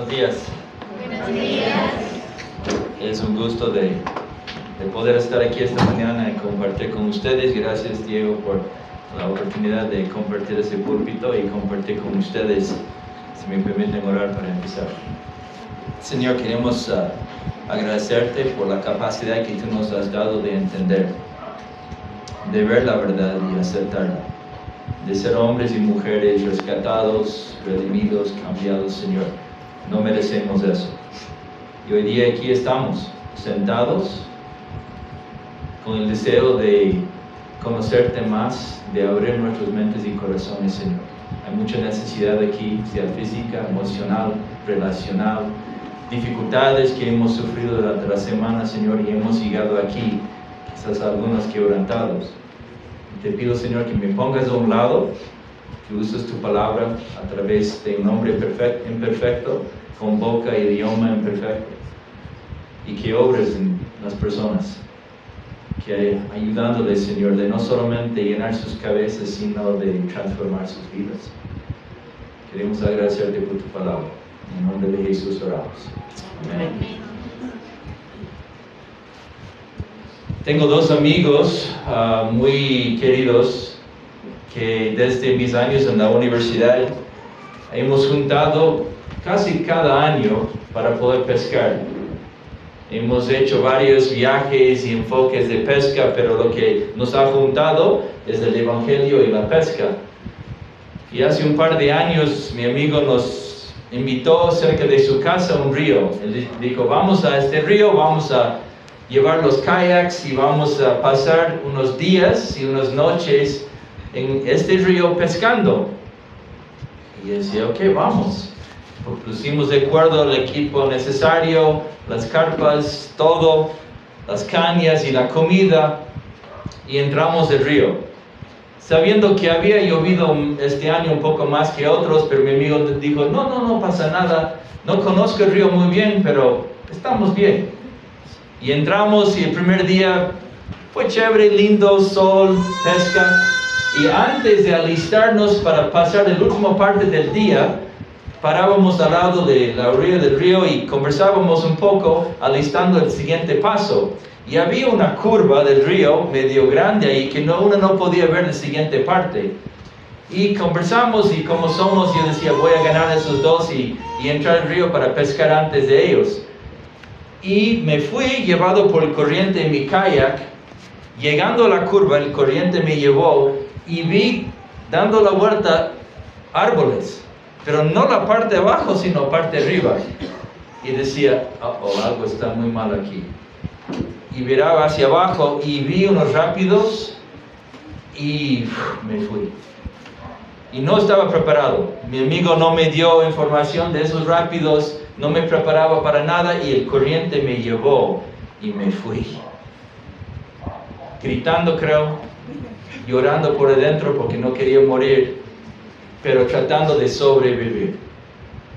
Buenos días. Buenos días. Es un gusto de poder estar aquí esta mañana y compartir con ustedes. Gracias, Diego, por la oportunidad de compartir ese púlpito y compartir con ustedes. Si me permiten orar para empezar. Señor, queremos agradecerte por la capacidad que tú nos has dado de entender, de ver la verdad y aceptarla, de ser hombres y mujeres rescatados, redimidos, cambiados, Señor. No merecemos eso. Y hoy día aquí estamos, sentados, con el deseo de conocerte más, de abrir nuestras mentes y corazones, Señor. Hay mucha necesidad aquí, sea física, emocional, relacional, dificultades que hemos sufrido durante la semana, Señor, y hemos llegado aquí, quizás algunos quebrantados. Te pido, Señor, que me pongas a un lado, que uses tu palabra a través de un hombre imperfecto, con boca y idioma imperfecto, y que obres en las personas, que ayudándoles, Señor, de no solamente llenar sus cabezas, sino de transformar sus vidas. Queremos agradecerte por tu palabra. En nombre de Jesús oramos. Amén. Tengo dos amigos muy queridos que desde mis años en la universidad hemos juntado casi cada año para poder pescar. Hemos hecho varios viajes y enfoques de pesca, pero lo que nos ha juntado es el Evangelio y la pesca. Y hace un par de años mi amigo nos invitó cerca de su casa a un río. Él dijo, vamos a este río, vamos a llevar los kayaks y vamos a pasar unos días y unas noches en este río pescando. Y yo decía, ok, vamos. Pusimos de acuerdo el equipo necesario, las carpas, todo, las cañas y la comida, y entramos al río. Sabiendo que había llovido este año un poco más que otros, pero mi amigo dijo, no pasa nada, no conozco el río muy bien, pero estamos bien. Y entramos y el primer día fue chévere, lindo, sol, pesca, y antes de alistarnos para pasar la última parte del día, parábamos al lado de la orilla del río y conversábamos un poco, alistando el siguiente paso. Y había una curva del río medio grande ahí que uno no podía ver la siguiente parte. Y conversamos y como somos, yo decía, voy a ganar esos dos y entrar al río para pescar antes de ellos. Y me fui llevado por el corriente en mi kayak. Llegando a la curva, el corriente me llevó y vi, dando la vuelta, árboles. Pero no la parte de abajo, sino la parte de arriba. Y decía, algo está muy mal aquí. Y miraba hacia abajo y vi unos rápidos y me fui. Y no estaba preparado. Mi amigo no me dio información de esos rápidos, no me preparaba para nada y el corriente me llevó y me fui. Gritando, creo, llorando por adentro porque no quería morir, pero tratando de sobrevivir.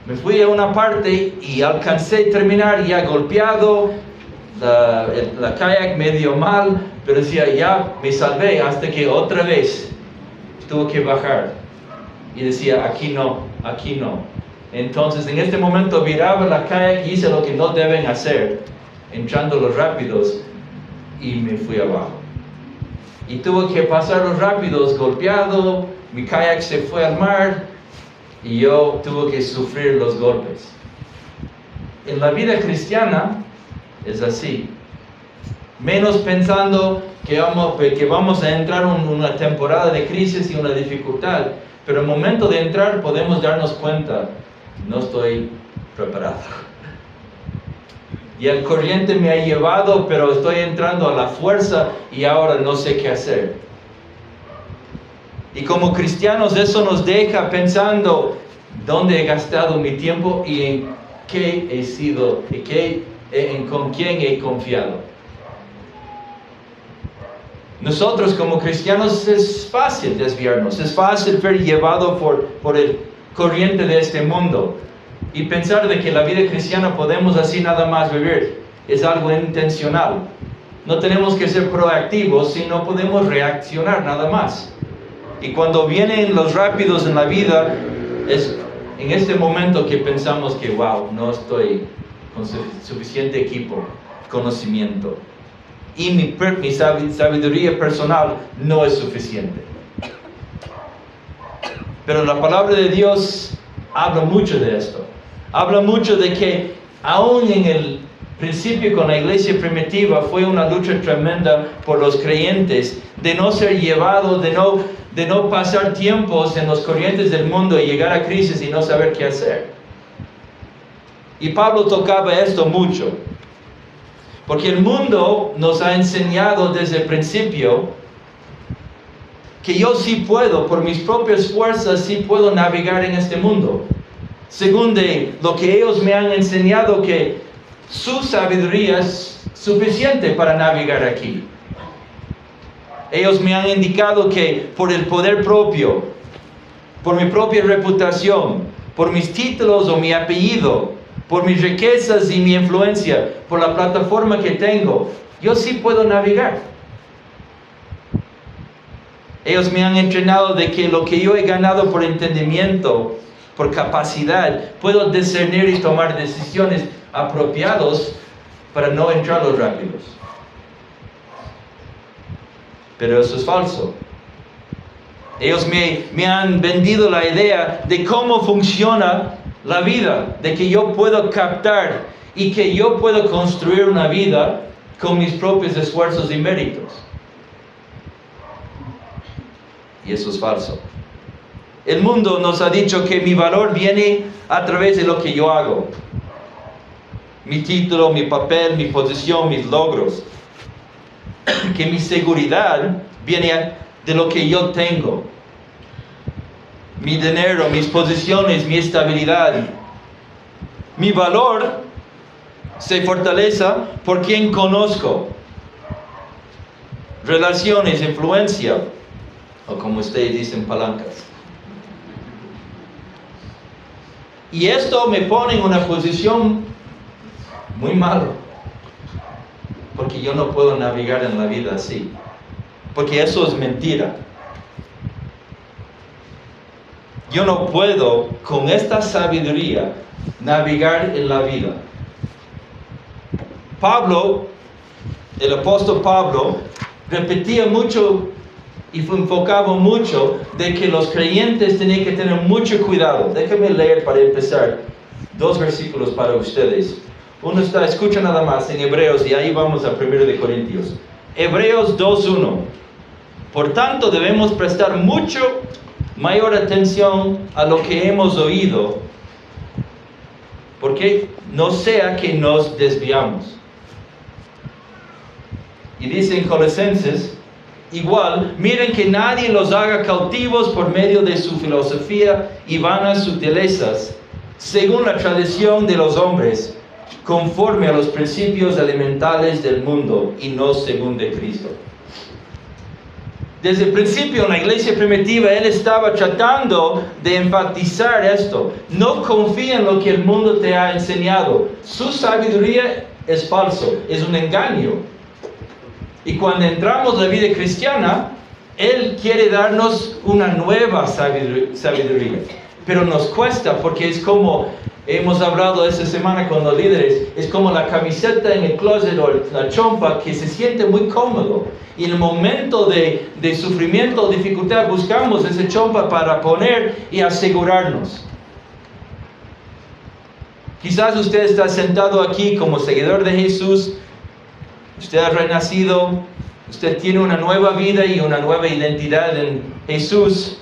Me fui a una parte y alcancé a terminar ya golpeado, la kayak medio mal, pero decía, ya me salvé, hasta que otra vez tuve que bajar. Y decía, aquí no. Entonces en este momento viraba la kayak y hice lo que no deben hacer, entrando los rápidos, y me fui abajo. Y tuve que pasar los rápidos golpeado, mi kayak se fue al mar y yo tuve que sufrir los golpes. En la vida cristiana es así. Menos pensando que vamos a entrar en una temporada de crisis y una dificultad, pero en el momento de entrar podemos darnos cuenta, no estoy preparado. Y el corriente me ha llevado, pero estoy entrando a la fuerza y ahora no sé qué hacer. Y como cristianos eso nos deja pensando dónde he gastado mi tiempo y en qué he sido, con quién he confiado. Nosotros como cristianos es fácil desviarnos, es fácil ser llevado por el corriente de este mundo y pensar de que la vida cristiana podemos así nada más vivir. Es algo intencional. No tenemos que ser proactivos, sino podemos reaccionar nada más. Y cuando vienen los rápidos en la vida, es en este momento que pensamos que, wow, no estoy con suficiente equipo, conocimiento, y mi sabiduría personal no es suficiente. Pero la palabra de Dios habla mucho de esto. Habla mucho de que aún en el principio con la iglesia primitiva fue una lucha tremenda por los creyentes de no ser llevados, de no pasar tiempos en los corrientes del mundo y llegar a crisis y no saber qué hacer. Y Pablo tocaba esto mucho, porque el mundo nos ha enseñado desde el principio que yo sí puedo, por mis propias fuerzas, sí puedo navegar en este mundo. Según de lo que ellos me han enseñado, que su sabiduría es suficiente para navegar aquí. Ellos me han indicado que por el poder propio, por mi propia reputación, por mis títulos o mi apellido, por mis riquezas y mi influencia, por la plataforma que tengo, yo sí puedo navegar. Ellos me han entrenado de que lo que yo he ganado por entendimiento, por capacidad, puedo discernir y tomar decisiones apropiadas para no entrar los rápidos. Pero eso es falso. Ellos me han vendido la idea de cómo funciona la vida, de que yo puedo captar y que yo puedo construir una vida con mis propios esfuerzos y méritos. Y eso es falso. El mundo nos ha dicho que mi valor viene a través de lo que yo hago. Mi título, mi papel, mi posición, mis logros. Que mi seguridad viene de lo que yo tengo. Mi dinero, mis posiciones, mi estabilidad. Mi valor se fortalece por quien conozco. Relaciones, influencia, o como ustedes dicen, palancas. Y esto me pone en una posición muy mala, porque yo no puedo navegar en la vida así, porque eso es mentira. Yo no puedo con esta sabiduría navegar en la vida. Pablo, el apóstol Pablo, repetía mucho y enfocaba mucho de que los creyentes tenían que tener mucho cuidado. Déjenme leer para empezar 2 versículos para ustedes. Uno está, escucha nada más, en Hebreos, y ahí vamos a 1 de Corintios. Hebreos 2:1. Por tanto, debemos prestar mucho mayor atención a lo que hemos oído, porque no sea que nos desviamos. Y dice en Colosenses, igual, miren que nadie los haga cautivos por medio de su filosofía y vanas sutilezas, según la tradición de los hombres, conforme a los principios elementales del mundo y no según de Cristo. Desde el principio en la iglesia primitiva, él estaba tratando de enfatizar esto. No confía en lo que el mundo te ha enseñado. Su sabiduría es falso, es un engaño. Y cuando entramos en la vida cristiana, él quiere darnos una nueva sabiduría. Pero nos cuesta, porque es como hemos hablado esta semana con los líderes, es como la camiseta en el closet o la chompa que se siente muy cómodo. Y en el momento de sufrimiento o dificultad buscamos esa chompa para poner y asegurarnos. Quizás usted está sentado aquí como seguidor de Jesús, usted ha renacido, usted tiene una nueva vida y una nueva identidad en Jesús.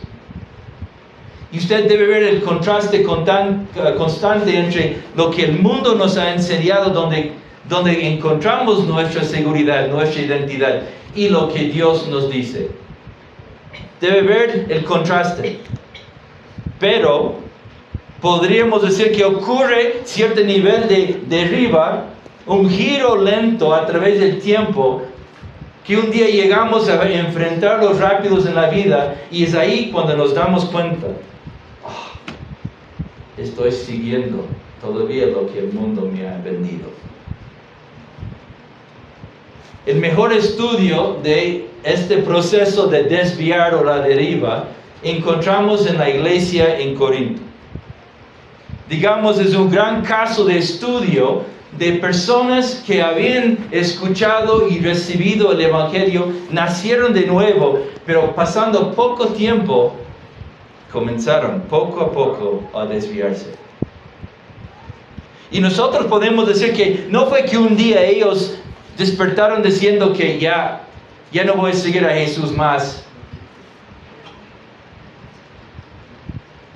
Y usted debe ver el contraste constante entre lo que el mundo nos ha enseñado, donde encontramos nuestra seguridad, nuestra identidad, y lo que Dios nos dice. Debe ver el contraste. Pero podríamos decir que ocurre cierto nivel de deriva, un giro lento a través del tiempo, que un día llegamos a enfrentar los rápidos en la vida, y es ahí cuando nos damos cuenta. Estoy siguiendo todavía lo que el mundo me ha vendido. El mejor estudio de este proceso de desviar o la deriva encontramos en la iglesia en Corinto. Digamos, es un gran caso de estudio de personas que habían escuchado y recibido el Evangelio, nacieron de nuevo, pero pasando poco tiempo, comenzaron poco a poco a desviarse. Y nosotros podemos decir que no fue que un día ellos despertaron diciendo que ya no voy a seguir a Jesús más.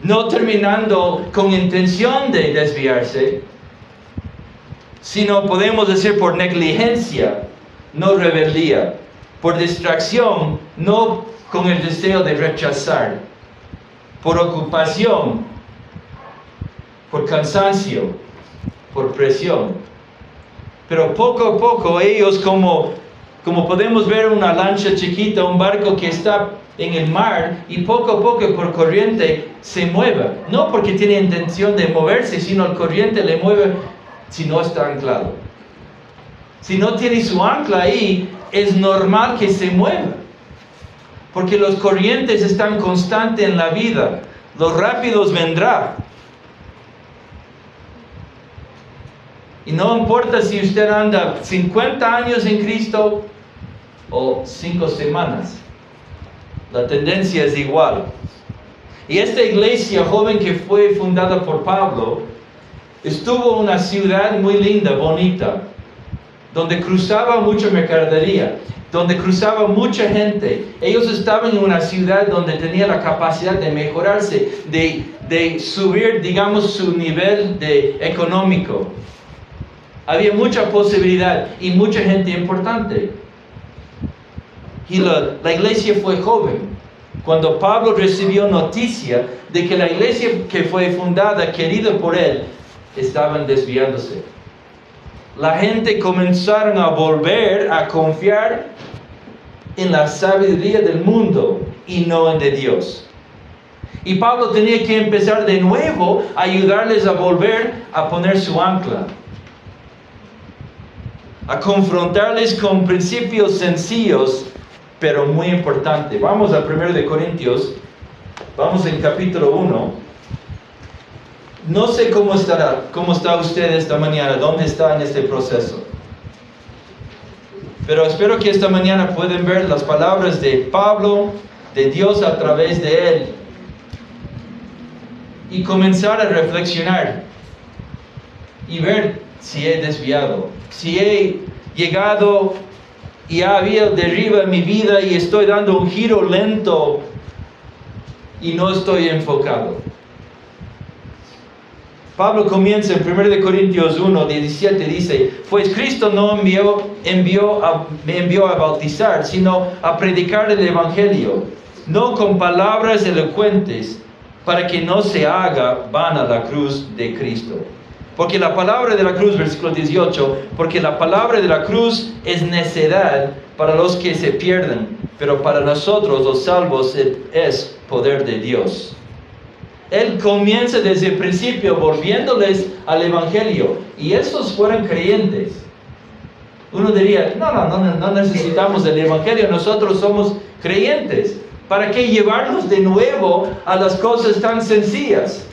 No terminando con intención de desviarse, sino podemos decir por negligencia, no rebeldía, por distracción, no con el deseo de rechazar, por ocupación, por cansancio, por presión. Pero poco a poco ellos, como podemos ver una lancha chiquita, un barco que está en el mar, y poco a poco por corriente se mueve. No porque tiene intención de moverse, sino el corriente le mueve si no está anclado. Si no tiene su ancla ahí, es normal que se mueva. Porque los corrientes están constantes en la vida. Los rápidos vendrán. Y no importa si usted anda 50 años en Cristo o 5 semanas. La tendencia es igual. Y esta iglesia joven que fue fundada por Pablo, estuvo en una ciudad muy linda, bonita, donde cruzaba mucha mercadería, donde cruzaba mucha gente. Ellos estaban en una ciudad donde tenía la capacidad de mejorarse, de subir, digamos, su nivel económico. Había mucha posibilidad y mucha gente importante. Y la iglesia fue joven. Cuando Pablo recibió noticia de que la iglesia que fue fundada, querida por él, estaban desviándose. La gente comenzaron a volver a confiar en la sabiduría del mundo y no en de Dios. Y Pablo tenía que empezar de nuevo a ayudarles a volver a poner su ancla, a confrontarles con principios sencillos, pero muy importantes. Vamos a 1 de Corintios, vamos en capítulo 1. No sé cómo está usted esta mañana, dónde está en este proceso. Pero espero que esta mañana puedan ver las palabras de Pablo, de Dios a través de él, y comenzar a reflexionar y ver si he desviado, si he llegado y ha habido derriba en mi vida y estoy dando un giro lento y no estoy enfocado. Pablo comienza en 1 Corintios 1, 17, dice: pues Cristo no me envió a bautizar, sino a predicar el Evangelio, no con palabras elocuentes, para que no se haga vana la cruz de Cristo. Porque la palabra de la cruz, versículo 18, porque la palabra de la cruz es necedad para los que se pierden, pero para nosotros los salvos es poder de Dios. Él comienza desde el principio volviéndoles al Evangelio, y esos fueron creyentes. Uno diría, no necesitamos del Evangelio, nosotros somos creyentes. ¿Para qué llevarnos de nuevo a las cosas tan sencillas?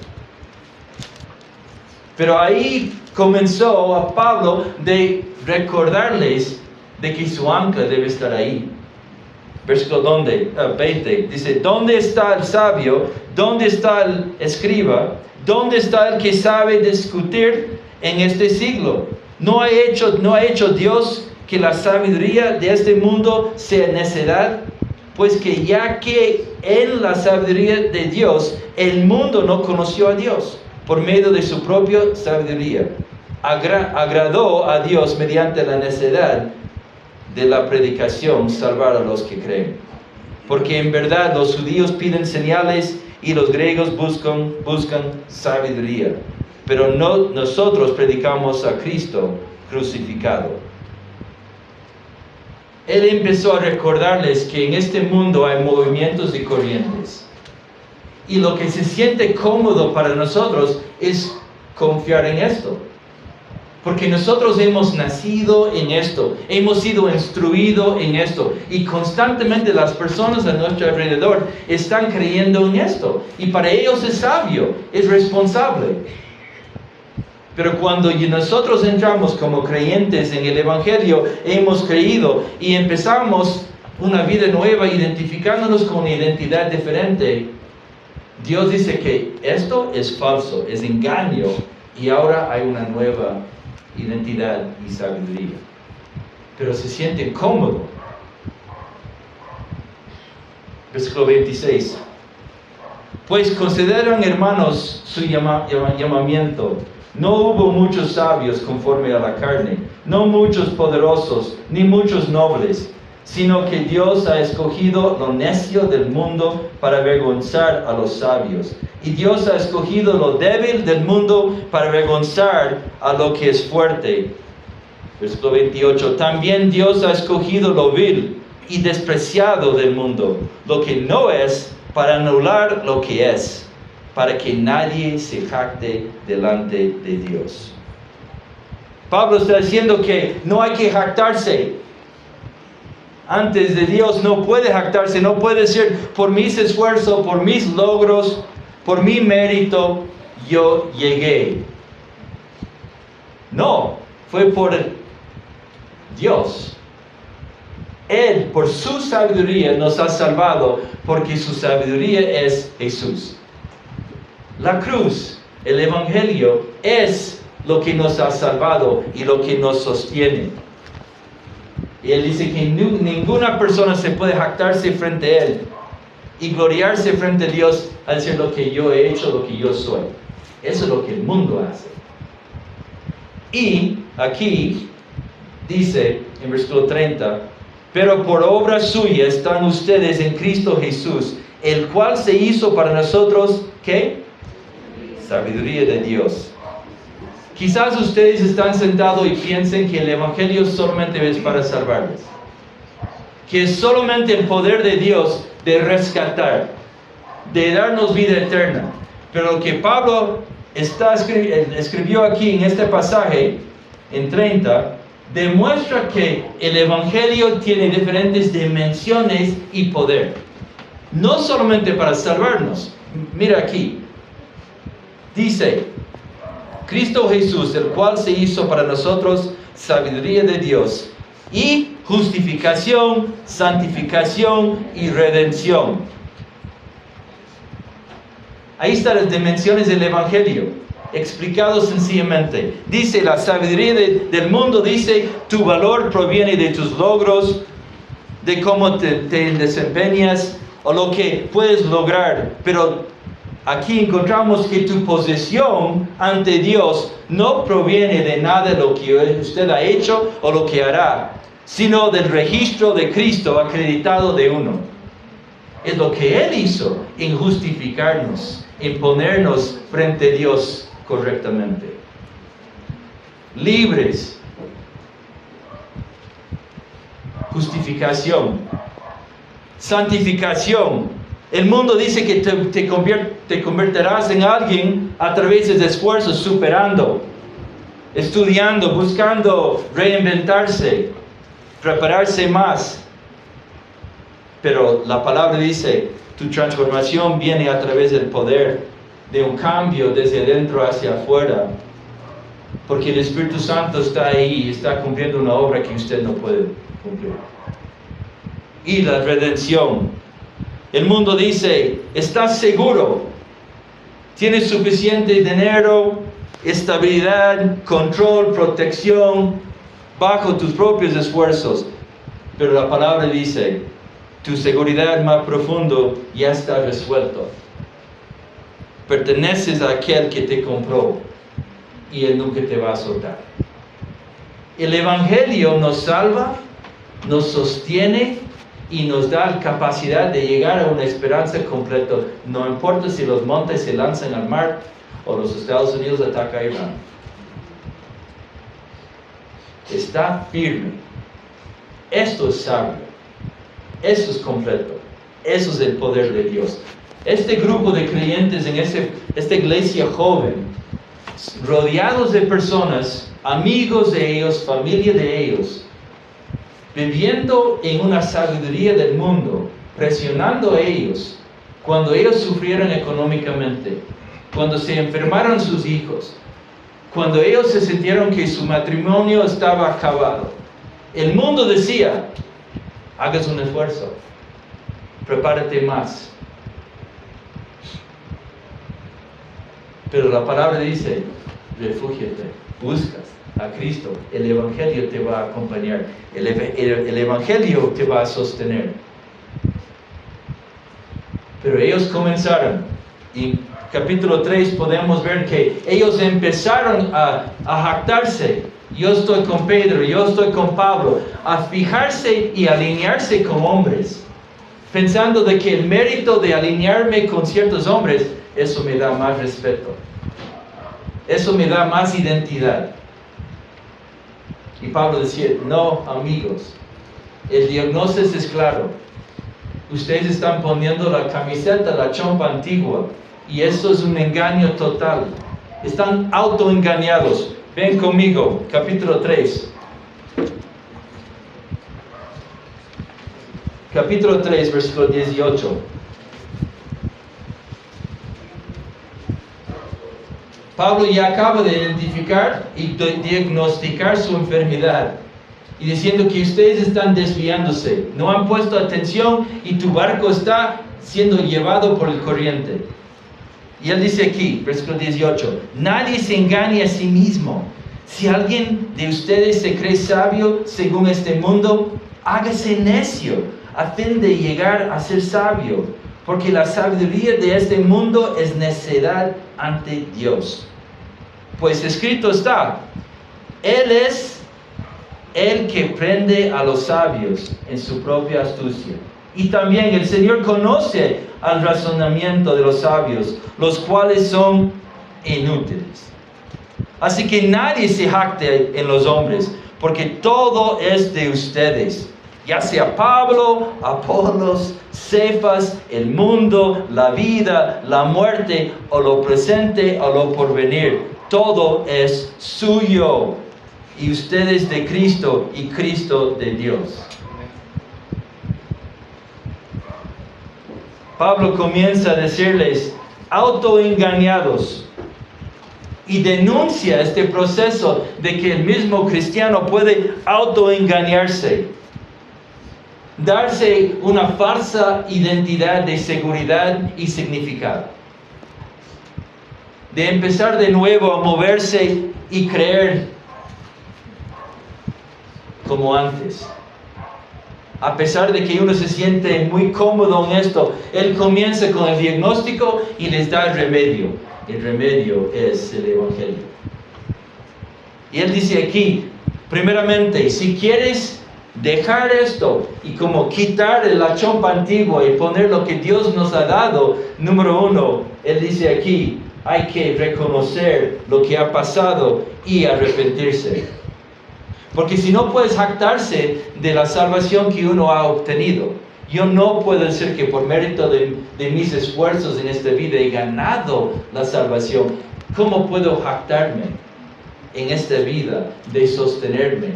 Pero ahí comenzó a Pablo de recordarles de que su ancla debe estar ahí. Versículo 20, dice: ¿dónde está el sabio? ¿Dónde está el escriba? ¿Dónde está el que sabe discutir en este siglo? ¿No ha hecho Dios que la sabiduría de este mundo sea necedad? Pues que ya que en la sabiduría de Dios, el mundo no conoció a Dios por medio de su propia sabiduría, agradó a Dios mediante la necedad de la predicación salvar a los que creen. Porque en verdad los judíos piden señales y los griegos buscan sabiduría. Pero nosotros predicamos a Cristo crucificado. Él empezó a recordarles que en este mundo hay movimientos y corrientes. Y lo que se siente cómodo para nosotros es confiar en esto. Porque nosotros hemos nacido en esto, hemos sido instruidos en esto, y constantemente las personas a nuestro alrededor están creyendo en esto, y para ellos es sabio, es responsable. Pero cuando nosotros entramos como creyentes en el Evangelio, hemos creído y empezamos una vida nueva identificándonos con una identidad diferente, Dios dice que esto es falso, es engaño, y ahora hay una nueva identidad y sabiduría. Pero se siente cómodo. Versículo 26. Pues consideran, hermanos, su llamamiento. No hubo muchos sabios conforme a la carne, no muchos poderosos, ni muchos nobles, sino que Dios ha escogido lo necio del mundo para avergonzar a los sabios. Y Dios ha escogido lo débil del mundo para avergonzar a lo que es fuerte. Versículo 28. También Dios ha escogido lo vil y despreciado del mundo, lo que no es, para anular lo que es, para que nadie se jacte delante de Dios. Pablo está diciendo que no hay que jactarse. Antes de Dios no puede jactarse, no puede ser por mis esfuerzos, por mis logros, por mi mérito, yo llegué. No, fue por Dios. Él, por su sabiduría, nos ha salvado, porque su sabiduría es Jesús. La cruz, el Evangelio, es lo que nos ha salvado y lo que nos sostiene. Y Él dice que ninguna persona se puede jactarse frente a Él y gloriarse frente a Dios al decir lo que yo he hecho, lo que yo soy. Eso es lo que el mundo hace. Y aquí dice en versículo 30, pero por obra suya están ustedes en Cristo Jesús, el cual se hizo para nosotros, ¿qué? Sabiduría de Dios. Quizás ustedes están sentados y piensen que el Evangelio solamente es para salvarles, que es solamente el poder de Dios de rescatar, de darnos vida eterna. Pero lo que Pablo escribió aquí en este pasaje, en 30, demuestra que el Evangelio tiene diferentes dimensiones y poder. No solamente para salvarnos. Mira aquí. Dice, Cristo Jesús, el cual se hizo para nosotros sabiduría de Dios, y justificación, santificación y redención. Ahí están las dimensiones del Evangelio, explicado sencillamente. Dice, la sabiduría del mundo dice, tu valor proviene de tus logros, de cómo te desempeñas, o lo que puedes lograr. Pero aquí encontramos que tu posesión ante Dios no proviene de nada de lo que usted ha hecho o lo que hará, sino del registro de Cristo acreditado de uno. Es lo que Él hizo en justificarnos, en ponernos frente a Dios correctamente. Libres. Justificación. Santificación. El mundo dice que te convertirás en alguien a través de esfuerzos, superando, estudiando, buscando reinventarse, prepararse más. Pero la palabra dice, tu transformación viene a través del poder de un cambio desde adentro hacia afuera. Porque el Espíritu Santo está ahí y está cumpliendo una obra que usted no puede cumplir. Y la redención. El mundo dice, estás seguro, tienes suficiente dinero, estabilidad, control, protección, bajo tus propios esfuerzos. Pero la palabra dice, tu seguridad más profundo ya está resuelto. Perteneces a aquel que te compró y Él nunca te va a soltar. El Evangelio nos salva, nos sostiene y nos da la capacidad de llegar a una esperanza completa. No importa si los montes se lanzan al mar o los Estados Unidos atacan a Irán. Está firme. Esto es sabio. Esto es completo. Eso es el poder de Dios. Este grupo de creyentes en esta iglesia joven, rodeados de personas, amigos de ellos, familia de ellos, viviendo en una sabiduría del mundo, presionando a ellos, cuando ellos sufrieron económicamente, cuando se enfermaron sus hijos, cuando ellos se sintieron que su matrimonio estaba acabado. El mundo decía, hagas un esfuerzo, prepárate más. Pero la palabra dice, refúgiate, buscas a Cristo. El Evangelio te va a acompañar. El Evangelio te va a sostener. Pero ellos comenzaron. Y en capítulo 3 podemos ver que ellos empezaron a jactarse. Yo estoy con Pedro, yo estoy con Pablo. A fijarse y alinearse con hombres. Pensando de que el mérito de alinearme con ciertos hombres, eso me da más respeto. Eso me da más identidad. Y Pablo decía, no, amigos, el diagnóstico es claro. Ustedes están poniendo la camiseta, la chompa antigua, y eso es un engaño total. Están autoengañados. Ven conmigo, capítulo 3. Capítulo 3, versículo 18. Pablo ya acaba de identificar y diagnosticar su enfermedad. Y diciendo que ustedes están desviándose, no han puesto atención y tu barco está siendo llevado por el corriente. Y él dice aquí, versículo 18, nadie se engañe a sí mismo. Si alguien de ustedes se cree sabio según este mundo, hágase necio a fin de llegar a ser sabio. Porque la sabiduría de este mundo es necedad ante Dios. Pues escrito está, Él es el que prende a los sabios en su propia astucia. Y también el Señor conoce al razonamiento de los sabios, los cuales son inútiles. Así que nadie se jacte en los hombres, porque todo es de ustedes. Ya sea Pablo, Apolos, Cefas, el mundo, la vida, la muerte, o lo presente o lo porvenir. Todo es suyo. Y ustedes de Cristo y Cristo de Dios. Pablo comienza a decirles, autoengañados. Y denuncia este proceso de que el mismo cristiano puede autoengañarse. Darse una falsa identidad de seguridad y significado. De empezar de nuevo a moverse y creer como antes. A pesar de que uno se siente muy cómodo en esto, él comienza con el diagnóstico y les da el remedio. El remedio es el Evangelio. Y él dice aquí, primeramente, si quieres dejar esto y como quitar la chompa antigua y poner lo que Dios nos ha dado, número uno, él dice aquí, hay que reconocer lo que ha pasado y arrepentirse. Porque si no puedes jactarse de la salvación que uno ha obtenido, yo no puedo decir que por mérito de mis esfuerzos en esta vida he ganado la salvación. ¿Cómo puedo jactarme en esta vida de sostenerme,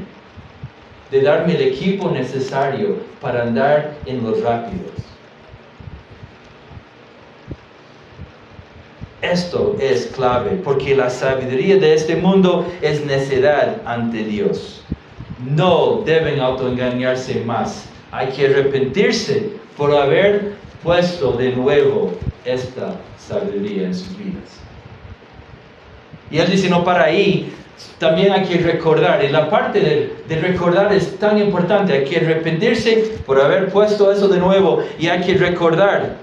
de darme el equipo necesario para andar en los rápidos? Esto es clave, porque la sabiduría de este mundo es necedad ante Dios. No deben autoengañarse más. Hay que arrepentirse por haber puesto de nuevo esta sabiduría en sus vidas. Y él dice, no para ahí, también hay que recordar. Y la parte de recordar es tan importante. Hay que arrepentirse por haber puesto eso de nuevo y hay que recordar.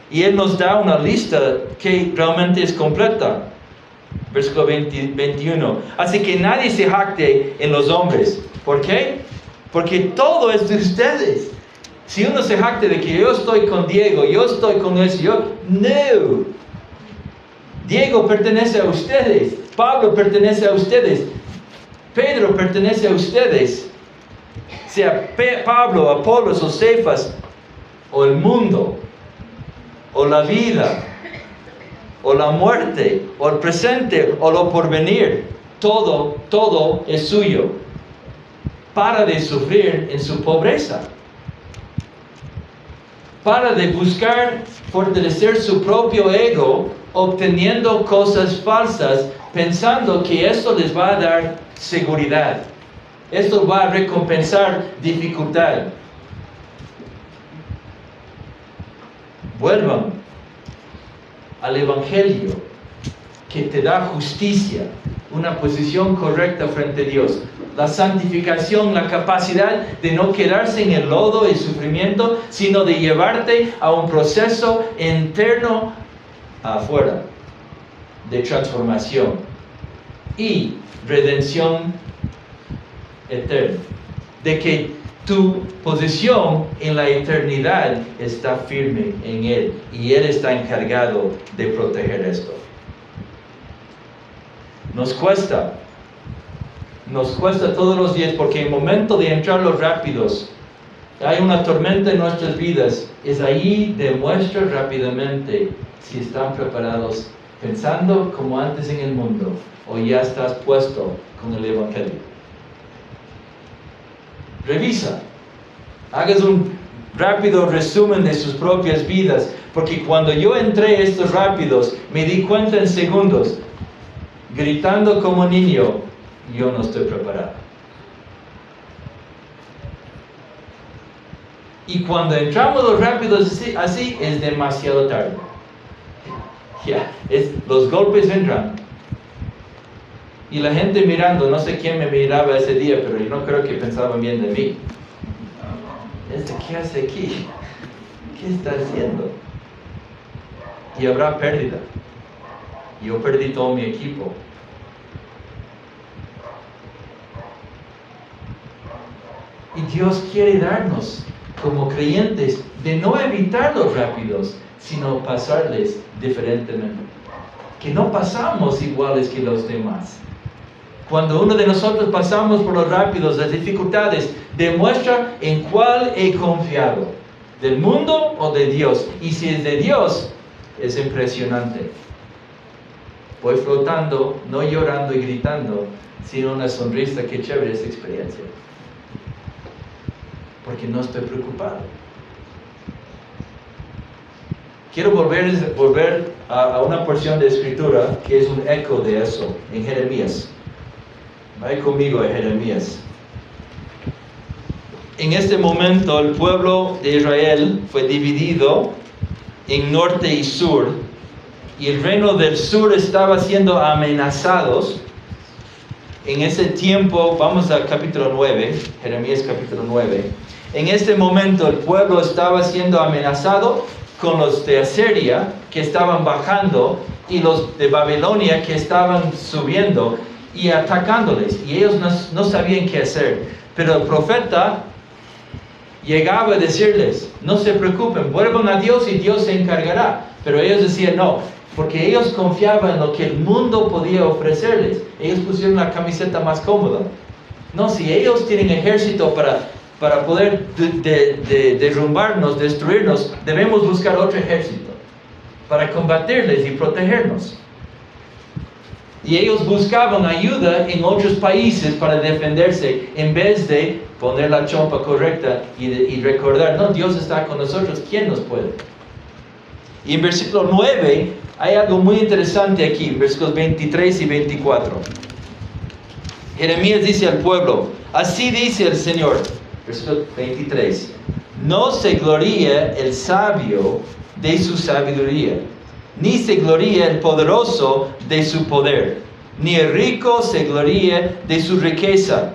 Y él nos da una lista que realmente es completa. Versículo 21. Así que nadie se jacte en los hombres. ¿Por qué? Porque todo es de ustedes. Si uno se jacte de que yo estoy con Diego, yo estoy con eso, no. Diego pertenece a ustedes. Pablo pertenece a ustedes. Pedro pertenece a ustedes. Sea Pablo, Apolos o Cefas, o el mundo, o la vida, o la muerte, o el presente, o lo porvenir. Todo es suyo. Para de sufrir en su pobreza. Para de buscar fortalecer su propio ego, obteniendo cosas falsas pensando que esto les va a dar seguridad. Esto va a recompensar dificultad. Vuelvan al Evangelio que te da justicia, una posición correcta frente a Dios. La santificación, la capacidad de no quedarse en el lodo y sufrimiento, sino de llevarte a un proceso interno afuera, de transformación y redención eterna. De que tu posición en la eternidad está firme en Él y Él está encargado de proteger esto. Nos cuesta todos los días, porque en el momento de entrar los rápidos, hay una tormenta en nuestras vidas. Es ahí demuestra rápidamente si están preparados, pensando como antes en el mundo, o ya estás puesto con el Evangelio. Revisa, hagas un rápido resumen de sus propias vidas, porque cuando yo entré a estos rápidos, me di cuenta en segundos, gritando como niño, yo no estoy preparado. Y cuando entramos los rápidos así es demasiado tarde. Los golpes entran. Y la gente mirando, no sé quién me miraba ese día, pero yo no creo que pensaban bien de mí. ¿Qué hace aquí? ¿Qué está haciendo? Y habrá pérdida. Yo perdí todo mi equipo. Y Dios quiere darnos, como creyentes, de no evitar los rápidos, sino pasarles diferentemente. Que no pasamos iguales que los demás. Cuando uno de nosotros pasamos por los rápidos, las dificultades, demuestra en cuál he confiado, del mundo o de Dios. Y si es de Dios, es impresionante. Voy flotando, no llorando y gritando, sino una sonrisa. Qué chévere esa experiencia. Porque no estoy preocupado. Quiero volver a una porción de escritura que es un eco de eso, en Jeremías. Vaya conmigo a Jeremías. En este momento el pueblo de Israel fue dividido en norte y sur, y el reino del sur estaba siendo amenazados. En ese tiempo, vamos al capítulo 9, Jeremías capítulo 9. En este momento el pueblo estaba siendo amenazado con los de Asiria que estaban bajando y los de Babilonia que estaban subiendo y atacándoles, y ellos no sabían qué hacer. Pero el profeta llegaba a decirles, no se preocupen, vuelvan a Dios y Dios se encargará. Pero ellos decían no, porque ellos confiaban en lo que el mundo podía ofrecerles. Ellos pusieron la camiseta más cómoda. No, si ellos tienen ejército para poder derrumbarnos, destruirnos, debemos buscar otro ejército para combatirles y protegernos. Y ellos buscaban ayuda en otros países para defenderse, en vez de poner la chompa correcta y recordar, no, Dios está con nosotros, ¿quién nos puede? Y en versículo 9 hay algo muy interesante aquí, versículos 23 y 24. Jeremías dice al pueblo, así dice el Señor, versículo 23, no se gloría el sabio de su sabiduría, ni se gloría el poderoso de su poder, ni el rico se gloría de su riqueza.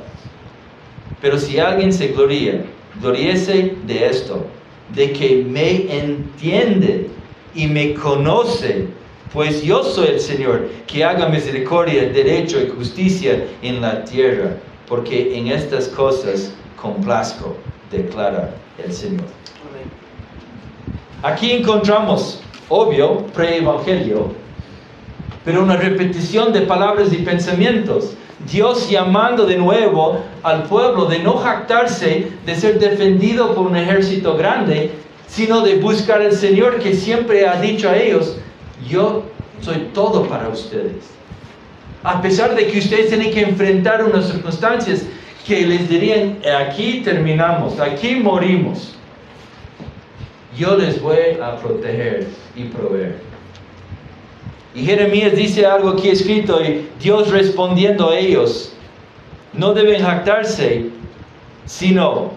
Pero si alguien se gloría, gloríese de esto, de que me entiende y me conoce, pues yo soy el Señor, que haga misericordia, derecho y justicia en la tierra, porque en estas cosas complazco, declara el Señor. Aquí encontramos, obvio, pre-evangelio, pero una repetición de palabras y pensamientos. Dios llamando de nuevo al pueblo de no jactarse de ser defendido por un ejército grande, sino de buscar al Señor, que siempre ha dicho a ellos, yo soy todo para ustedes. A pesar de que ustedes tienen que enfrentar unas circunstancias que les dirían, aquí terminamos, aquí morimos, yo les voy a proteger y proveer. Y Jeremías dice algo aquí escrito, y Dios respondiendo a ellos, no deben jactarse, sino,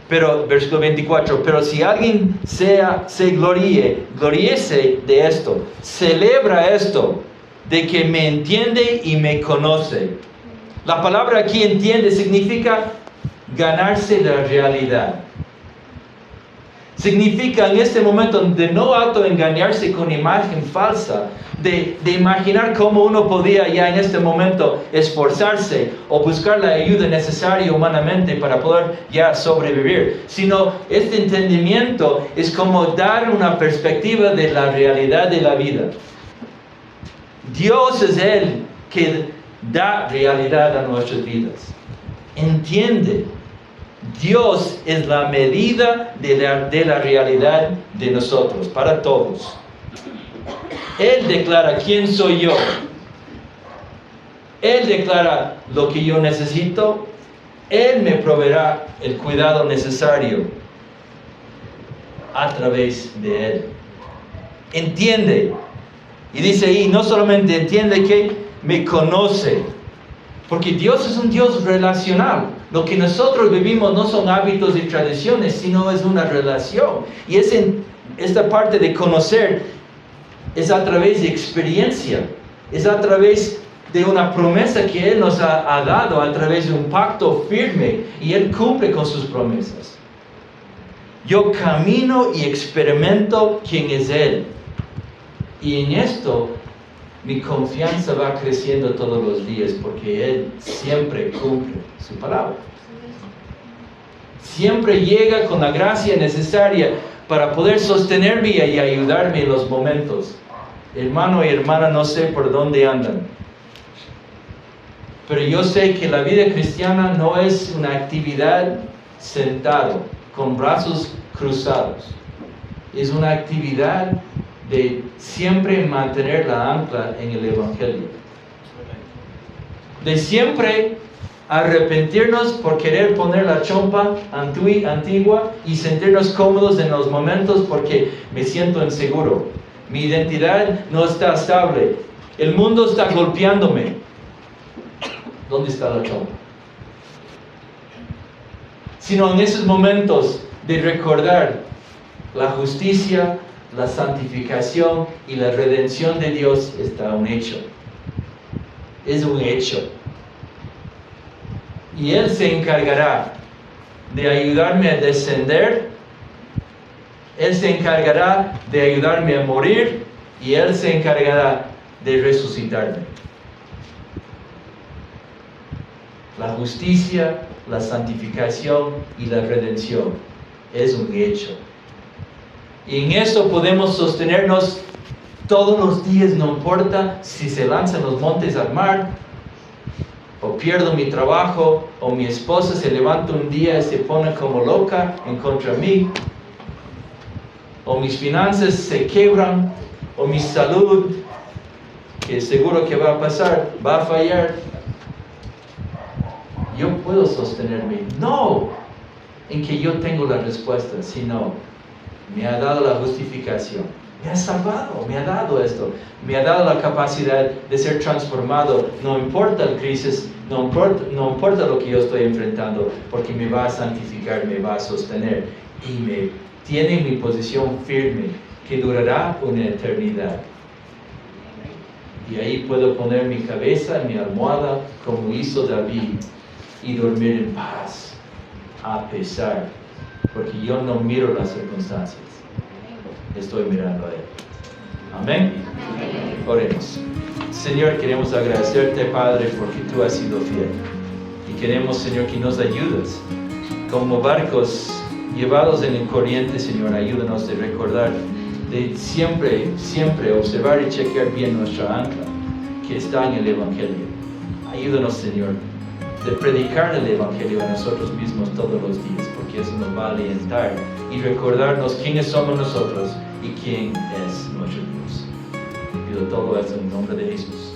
pero, versículo 24, pero si alguien se gloríese de esto, celebra esto, de que me entiende y me conoce. La palabra aquí entiende significa ganarse la realidad. Significa en este momento de no autoengañarse con imagen falsa, de imaginar cómo uno podía ya en este momento esforzarse o buscar la ayuda necesaria humanamente para poder ya sobrevivir, sino este entendimiento es como dar una perspectiva de la realidad de la vida. Dios es el que da realidad a nuestras vidas. Entiende. Dios es la medida de la realidad de nosotros, para todos. Él declara quién soy yo. Él declara lo que yo necesito. Él me proveerá el cuidado necesario a través de Él. Entiende. Y dice ahí, no solamente entiende que me conoce. Porque Dios es un Dios relacional. Lo que nosotros vivimos no son hábitos y tradiciones, sino es una relación. Y esta parte de conocer es a través de experiencia. Es a través de una promesa que Él nos ha dado, a través de un pacto firme. Y Él cumple con sus promesas. Yo camino y experimento quién es Él. Y en esto mi confianza va creciendo todos los días porque Él siempre cumple su palabra. Siempre llega con la gracia necesaria para poder sostenerme y ayudarme en los momentos. Hermano y hermana, no sé por dónde andan. Pero yo sé que la vida cristiana no es una actividad sentado, con brazos cruzados. Es una actividad de siempre mantener la ancla en el Evangelio. De siempre arrepentirnos por querer poner la chompa antigua y sentirnos cómodos en los momentos porque me siento inseguro. Mi identidad no está estable. El mundo está golpeándome. ¿Dónde está la chompa? Sino en esos momentos de recordar la justicia, la santificación y la redención de Dios está un hecho. Es un hecho. Y Él se encargará de ayudarme a descender. Él se encargará de ayudarme a morir. Y Él se encargará de resucitarme. La justicia, la santificación y la redención es un hecho. Y en eso podemos sostenernos todos los días, no importa si se lanzan los montes al mar, o pierdo mi trabajo, o mi esposa se levanta un día y se pone como loca en contra de mí, o mis finanzas se quebran, o mi salud, que seguro que va a pasar, va a fallar. Yo puedo sostenerme, no en que yo tengo la respuesta, sino me ha dado la justificación, me ha salvado, me ha dado esto, me ha dado la capacidad de ser transformado. No importa la crisis, no importa lo que yo estoy enfrentando, porque me va a santificar, me va a sostener y me tiene en mi posición firme que durará una eternidad. Y ahí puedo poner mi cabeza en mi almohada como hizo David y dormir en paz, a pesar, porque yo no miro las circunstancias, estoy mirando a Él. Amén. Oremos. Señor, queremos agradecerte, Padre, porque tú has sido fiel. Y queremos, Señor, que nos ayudes como barcos llevados en el corriente. Señor, ayúdanos de recordar, de siempre observar y chequear bien nuestra ancla que está en el Evangelio. Ayúdanos, Señor, de predicar el Evangelio a nosotros mismos todos los días, porque eso nos va a alentar y recordarnos quiénes somos nosotros y quién es nuestro Dios. Pido todo esto en el nombre de Jesús.